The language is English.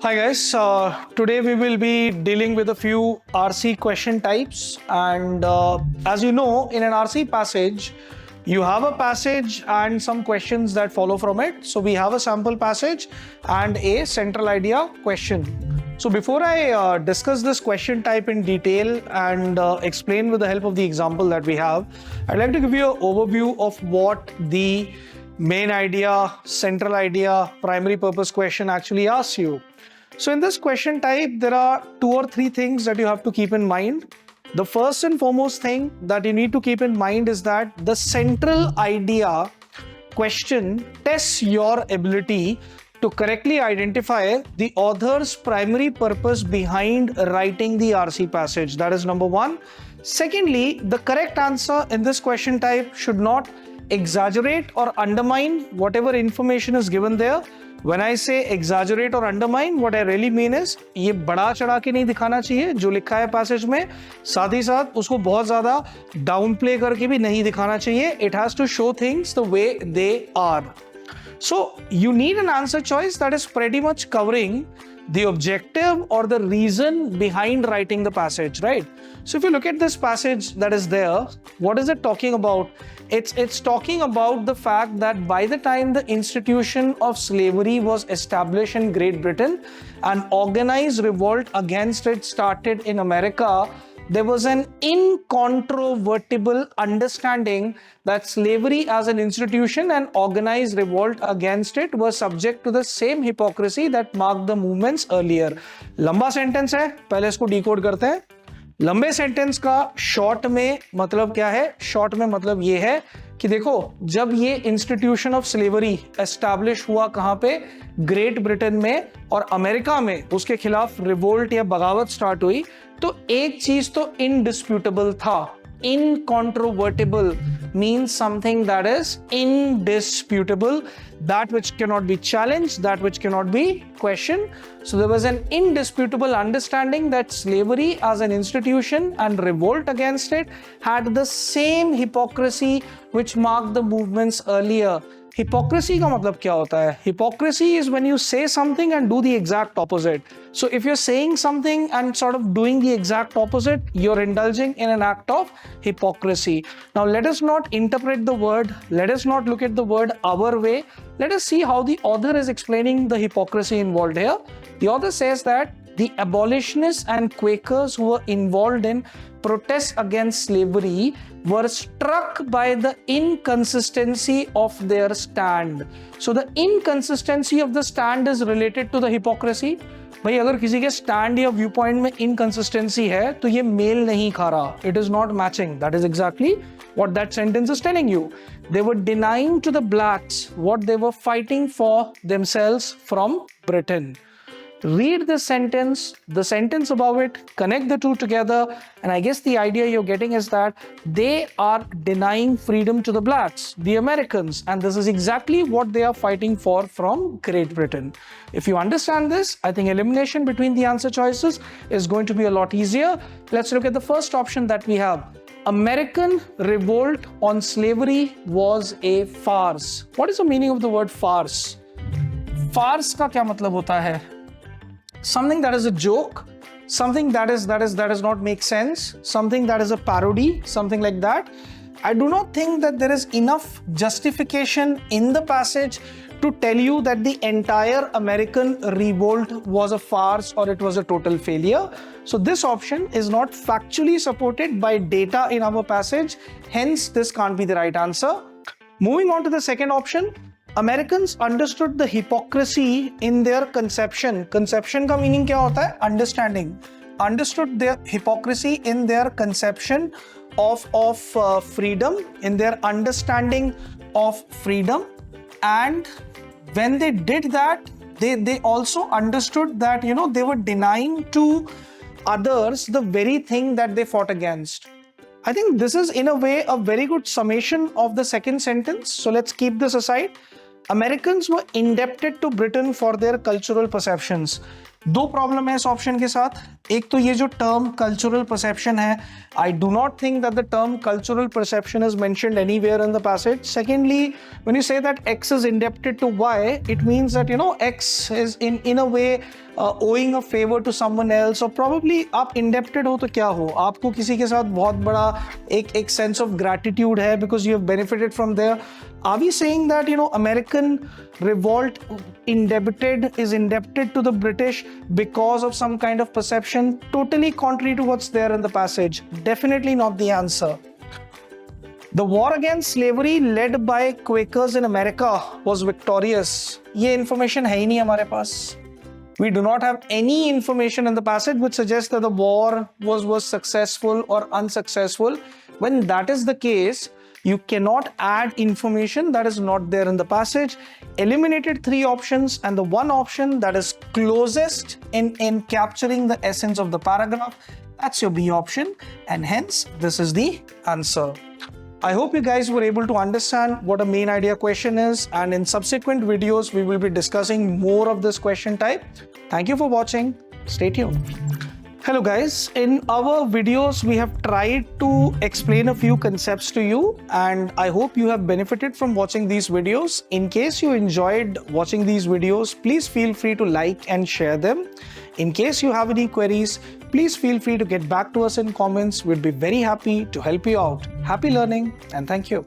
Hi guys, today we will be dealing with a few RC question types, and as you know, in an RC passage you have a passage and some questions that follow from it. So we have a sample passage and a central idea question. So before I discuss this question type in detail and explain with the help of the example that we have, I'd like to give you an overview of what the main idea, central idea, primary purpose question actually asks you. So in this question type, there are 2 or 3 things that you have to keep in mind. The first and foremost thing that you need to keep in mind is that the central idea question tests your ability to correctly identify the author's primary purpose behind writing the RC passage. That is number 1. Secondly, the correct answer in this question type should not exaggerate or undermine whatever information is given there. When I say exaggerate or undermine, what I really mean is ये बड़ा चढ़ा के नहीं दिखाना चाहिए जो लिखा है पैसेज में, साथ ही साथ उसको बहुत ज़्यादा डाउन प्ले करके भी नहीं दिखाना चाहिए. It has to show things the way they are. So you need an answer choice that is pretty much covering the objective or the reason behind writing the passage, right? So if you look at this passage that is there, what is it talking about? It's talking about the fact that by the time the institution of slavery was established in Great Britain, an organized revolt against it started in America. There was an incontrovertible understanding that slavery as an institution and organized revolt against it was subject to the same hypocrisy that marked the movements earlier. लंबा sentence है, पहले इसको decode करते हैं. लंबे sentence का short में मतलब क्या है? शॉर्ट में मतलब ये है कि देखो, जब ये इंस्टीट्यूशन ऑफ स्लेवरी एस्टैब्लिश हुआ कहाँ पे? ग्रेट ब्रिटेन में और अमेरिका में उसके खिलाफ रिवोल्ट या बगावत स्टार्ट हुई, तो एक चीज तो इनडिस्प्यूटेबल था. Incontrovertible means something that is indisputable, that which cannot be challenged, that which cannot be questioned. So there was an indisputable understanding that slavery as an institution and revolt against it had the same hypocrisy which marked the movements earlier. Hypocrisy का मतलब क्या होता है? Hypocrisy is when you say something and do the exact opposite. So if you're saying something and sort of doing the exact opposite, you're indulging in an act of hypocrisy. Now let us not interpret the word, let us not look at the word our way. Let us see how the author is explaining the hypocrisy involved here. The author says that the abolitionists and Quakers who were involved in protests against slavery were struck by the inconsistency of their stand. So the inconsistency of the stand is related to the hypocrisy. भाई अगर किसी के stand या viewpoint में inconsistency है तो ये mail नहीं खा रहा. It is not matching. That is exactly what that sentence is telling you. They were denying to the blacks what they were fighting for themselves from Britain. Read the sentence above it, connect the two together, and I guess the idea you're getting is that they are denying freedom to the blacks, the Americans, and this is exactly what they are fighting for from Great Britain. If you understand this, I think elimination between the answer choices is going to be a lot easier. Let's look at the first option that we have. American revolt on slavery was a farce. What is the meaning of the word farce? Farce का क्या मतलब होता है? Something that is a joke, something that does not make sense, something that is a parody, something like that. I do not think that there is enough justification in the passage to tell you that the entire American revolt was a farce or it was a total failure. So this option is not factually supported by data in our passage. Hence, this can't be the right answer. Moving on to the second option. Americans understood the hypocrisy in their conception. Conception का meaning क्या होता है? Understanding. Understood their hypocrisy in their conception of freedom, in their understanding of freedom. And when they did that, they also understood that, they were denying to others the very thing that they fought against. I think this is in a way a very good summation of the second sentence. So let's keep this aside. Americans were indebted to Britain for their cultural perceptions. दो problem है इस option के साथ. एक तो ये जो term cultural perception है, I do not think that the term cultural perception is mentioned anywhere in the passage. Secondly, when you say that x is indebted to y, it means that x is in a way owing a favor to someone else, or probably आप indebted हो तो क्या हो, आपको किसी के साथ बहुत बड़ा एक sense of gratitude है because you have benefited from there. Are we saying that, you know, American revolt is indebted to the British because of some kind of perception? Totally contrary to what's there in the passage. Definitely not the answer. The war against slavery led by Quakers in America was victorious. ये information है ही नहीं हमारे पास. We do not have any information in the passage which suggests that the war was successful or unsuccessful. When that is the case, you cannot add information that is not there in the passage. Eliminated 3 options, and the one option that is closest in capturing the essence of the paragraph, that's your B option, and hence this is the answer. I hope you guys were able to understand what a main idea question is, and in subsequent videos we will be discussing more of this question type. Thank you for watching. Stay tuned. Hello guys, in our videos we have tried to explain a few concepts to you, and I hope you have benefited from watching these videos. In case you enjoyed watching these videos, please feel free to like and share them. In case you have any queries, please feel free to get back to us in comments. We'd be very happy to help you out. Happy learning, and thank you.